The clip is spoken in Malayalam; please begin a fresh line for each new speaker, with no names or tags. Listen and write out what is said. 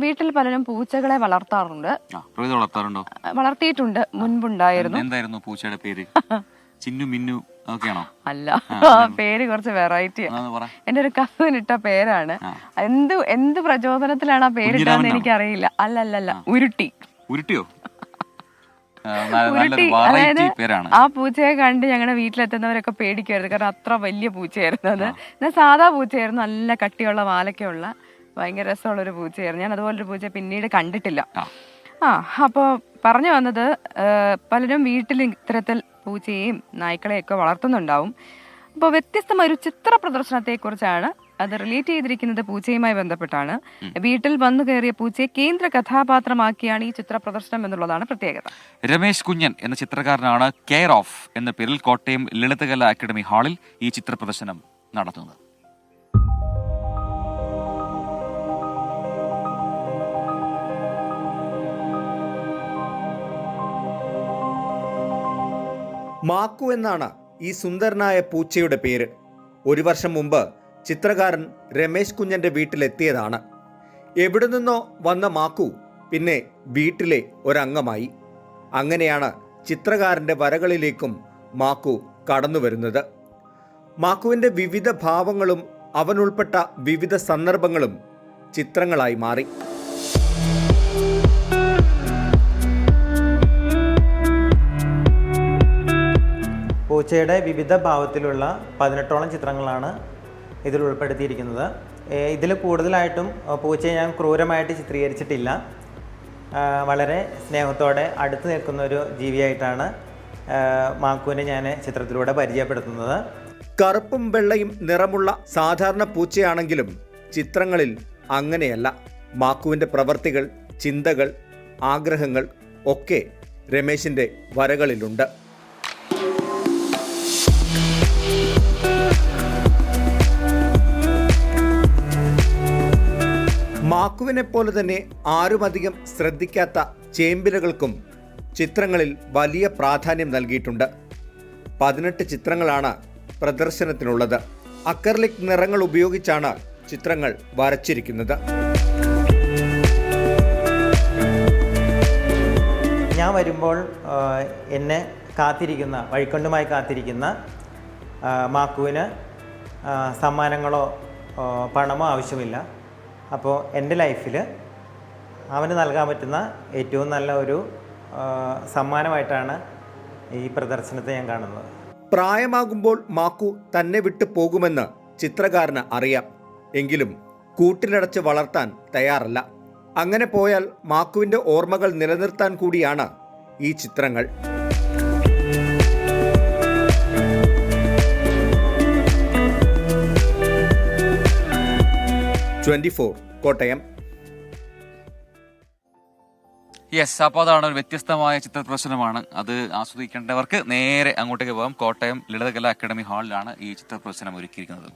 വീട്ടിൽ പലരും പൂച്ചകളെ വളർത്താറുണ്ട്.
വളർത്താറുണ്ടോ?
വളർത്തിയിട്ടുണ്ട്, മുൻപുണ്ടായിരുന്നു.
എന്തായിരുന്നു പൂച്ചയുടെ പേര്? ചിന്നു, മിന്നു ഒക്കെയാണോ?
അല്ല, പേര് കുറച്ച് വെറൈറ്റി. എന്റെ ഒരു കസിൻ ഇട്ട പേരാണ്. എന്ത് പ്രചോദനത്തിലാണ് ആ പേരിട്ടതെന്ന് എനിക്കറിയില്ല. അല്ലല്ല, ഉരുട്ടി.
ഉരുട്ടിയോ?
അതായത് ആ പൂച്ചയെ കണ്ട് ഞങ്ങളുടെ വീട്ടിലെത്തുന്നവരൊക്കെ പേടിക്കുമായിരുന്നു. കാരണം അത്ര വലിയ പൂച്ചയായിരുന്നു അത്. എന്നാൽ സാധാ പൂച്ചയായിരുന്നു, നല്ല കട്ടിയുള്ള വാലൊക്കെയുള്ള ഭയങ്കര രസമുള്ള ഒരു പൂച്ചയായിരുന്നു. ഞാൻ അതുപോലൊരു പൂച്ച പിന്നീട് കണ്ടിട്ടില്ല. അപ്പോൾ പറഞ്ഞു വന്നത്, പലരും വീട്ടിൽ ഇത്തരത്തിൽ പൂച്ചയെയും നായ്ക്കളെയൊക്കെ വളർത്തുന്നുണ്ടാവും. അപ്പോൾ വ്യത്യസ്തമായ ഒരു ചിത്ര പ്രദർശനത്തെക്കുറിച്ചാണ്. അത് റിലേറ്റ് ചെയ്തിരിക്കുന്നത് പൂച്ചയുമായി ബന്ധപ്പെട്ടാണ്. വീട്ടിൽ വന്നു കയറിയ പൂച്ചയെ കേന്ദ്ര കഥാപാത്രമാക്കിയാണ് ഈ ചിത്ര പ്രദർശനം എന്നുള്ളതാണ് പ്രത്യേകത.
രമേശ് കുഞ്ഞൻ എന്ന ചിത്രകാരനാണ് കെയർ ഓഫ് എന്ന പേരിൽ കോട്ടയം ലളിതകലാ അക്കാദമി ഹാളിൽ ഈ ചിത്ര പ്രദർശനം നടത്തുന്നത്.
മാക്കു എന്നാണ് ഈ സുന്ദരനായ പൂച്ചയുടെ പേര്. ഒരു വർഷം മുമ്പ് ചിത്രകാരൻ രമേശ് കുഞ്ഞൻ്റെ വീട്ടിലെത്തിയതാണ്. എവിടെ നിന്നോ വന്ന മാക്കു പിന്നെ വീട്ടിലെ ഒരംഗമായി. അങ്ങനെയാണ് ചിത്രകാരൻ്റെ വരകളിലേക്കും മാക്കു കടന്നു വരുന്നത്. മാക്കുവിൻ്റെ വിവിധ ഭാവങ്ങളും അവനുൾപ്പെട്ട വിവിധ സന്ദർഭങ്ങളും ചിത്രങ്ങളായി മാറി.
പൂച്ചയുടെ വിവിധ ഭാവത്തിലുള്ള 18ഓളം ചിത്രങ്ങളാണ് ഇതിൽ ഉൾപ്പെടുത്തിയിരിക്കുന്നത്. ഇതിൽ കൂടുതലായിട്ടും പൂച്ചയെ ഞാൻ ക്രൂരമായിട്ട് ചിത്രീകരിച്ചിട്ടില്ല. വളരെ സ്നേഹത്തോടെ അടുത്ത് നിൽക്കുന്ന ഒരു ജീവിയായിട്ടാണ് മാക്കുവിനെ ഞാൻ ചിത്രത്തിലൂടെ പരിചയപ്പെടുത്തുന്നത്.
കറുപ്പും വെള്ളയും നിറമുള്ള സാധാരണ പൂച്ചയാണെങ്കിലും ചിത്രങ്ങളിൽ അങ്ങനെയല്ല. മാക്കുവിൻ്റെ പ്രവർത്തികൾ, ചിന്തകൾ, ആഗ്രഹങ്ങൾ ഒക്കെ രമേശിൻ്റെ വരകളിലുണ്ട്. മാക്കുവിനെ പോലെ തന്നെ ആരുമധികം ശ്രദ്ധിക്കാത്ത ചേമ്പിലകൾക്കും ചിത്രങ്ങളിൽ വലിയ പ്രാധാന്യം നൽകിയിട്ടുണ്ട്. 18 ചിത്രങ്ങളാണ് പ്രദർശനത്തിനുള്ളത്. അക്രലിക് നിറങ്ങൾ ഉപയോഗിച്ചാണ് ചിത്രങ്ങൾ വരച്ചിരിക്കുന്നത്.
ഞാൻ വരുമ്പോൾ എന്നെ കാത്തിരിക്കുന്ന, വഴിക്കൊണ്ടുമായി കാത്തിരിക്കുന്ന മാക്കുവിന് സമ്മാനങ്ങളോ പണമോ ആവശ്യമില്ല. അപ്പോൾ എൻ്റെ ലൈഫിൽ അവന് നൽകാൻ പറ്റുന്ന ഏറ്റവും നല്ല ഒരു സമ്മാനമായിട്ടാണ് ഈ പ്രദർശനത്തെ ഞാൻ കാണുന്നത്.
പ്രായമാകുമ്പോൾ മാക്കു തന്നെ വിട്ടു പോകുമെന്ന് ചിത്രകാരന് അറിയാം. എങ്കിലും കൂട്ടിലടച്ച് വളർത്താൻ തയ്യാറല്ല. അങ്ങനെ പോയാൽ മാക്കുവിൻ്റെ ഓർമ്മകൾ നിലനിർത്താൻ കൂടിയാണ് ഈ ചിത്രങ്ങൾ. 24 കോട്ടയം.
യെസ്, അപ്പോൾ അതാണ് ഒരു വ്യത്യസ്തമായ ചിത്ര പ്രദർശനമാണ്. അത് ആസ്വദിക്കേണ്ടവർക്ക് നേരെ അങ്ങോട്ടേക്ക് പോകാം. കോട്ടയം ലളിതകലാ അക്കാദമി ഹാളിലാണ് ഈ ചിത്ര പ്രദർശനം ഒരുക്കിയിരിക്കുന്നത്.